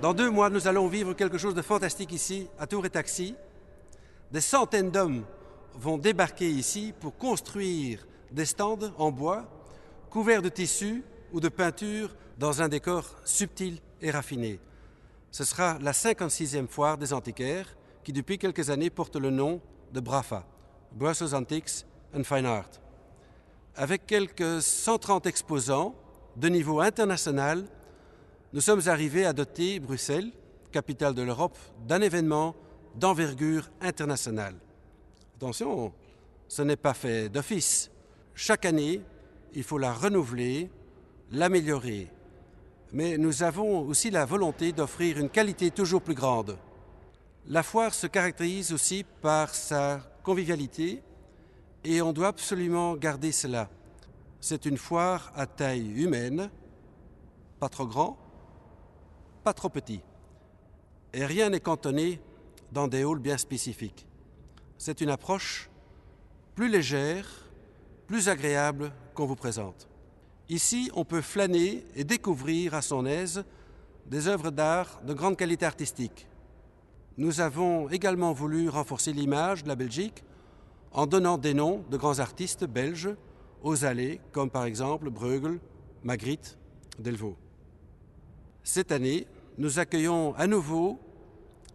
Dans 2 mois, nous allons vivre quelque chose de fantastique ici, à Tour et Taxis. Des centaines d'hommes vont débarquer ici pour construire des stands en bois, couverts de tissu ou de peinture dans un décor subtil et raffiné. Ce sera la 56e foire des antiquaires qui, depuis quelques années, porte le nom de BRAFA, Brussels Antiques and Fine Art. Avec quelques 130 exposants de niveau international, nous sommes arrivés à doter Bruxelles, capitale de l'Europe, d'un événement d'envergure internationale. Attention, ce n'est pas fait d'office. Chaque année, il faut la renouveler, l'améliorer. Mais nous avons aussi la volonté d'offrir une qualité toujours plus grande. La foire se caractérise aussi par sa convivialité et on doit absolument garder cela. C'est une foire à taille humaine, pas trop grand, pas trop petit. Et rien n'est cantonné dans des halls bien spécifiques. C'est une approche plus légère, plus agréable qu'on vous présente. Ici, on peut flâner et découvrir à son aise des œuvres d'art de grande qualité artistique. Nous avons également voulu renforcer l'image de la Belgique en donnant des noms de grands artistes belges aux allées, comme par exemple Bruegel, Magritte, Delvaux. Cette année, nous accueillons à nouveau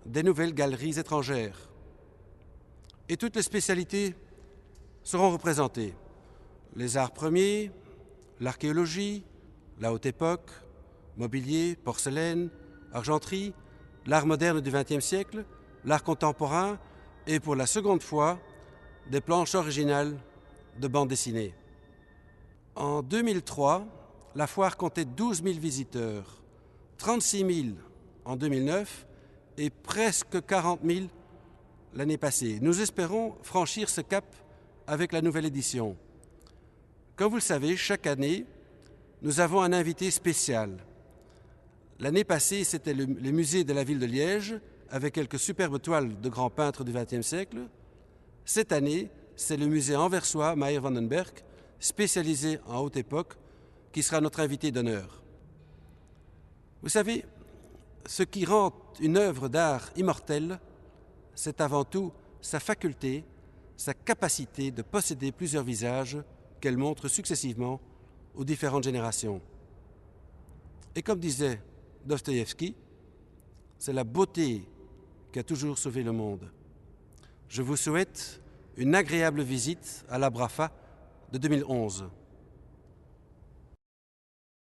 des nouvelles galeries étrangères. Et toutes les spécialités seront représentées. Les arts premiers, l'archéologie, la haute époque, mobilier, porcelaine, argenterie, l'art moderne du XXe siècle, l'art contemporain et pour la seconde fois, des planches originales de bande dessinée. En 2003, la foire comptait 12 000 visiteurs, 36 000 en 2009 et presque 40 000 l'année passée. Nous espérons franchir ce cap avec la nouvelle édition. Comme vous le savez, chaque année, nous avons un invité spécial. L'année passée, c'était le musée de la ville de Liège, avec quelques superbes toiles de grands peintres du XXe siècle. Cette année, c'est le musée anversois Meyer Vandenberg, spécialisé en haute époque, qui sera notre invité d'honneur. Vous savez, ce qui rend une œuvre d'art immortelle, c'est avant tout sa faculté, sa capacité de posséder plusieurs visages qu'elle montre successivement aux différentes générations. Et comme disait Dostoïevski, c'est la beauté qui a toujours sauvé le monde. Je vous souhaite une agréable visite à la BRAFA de 2011.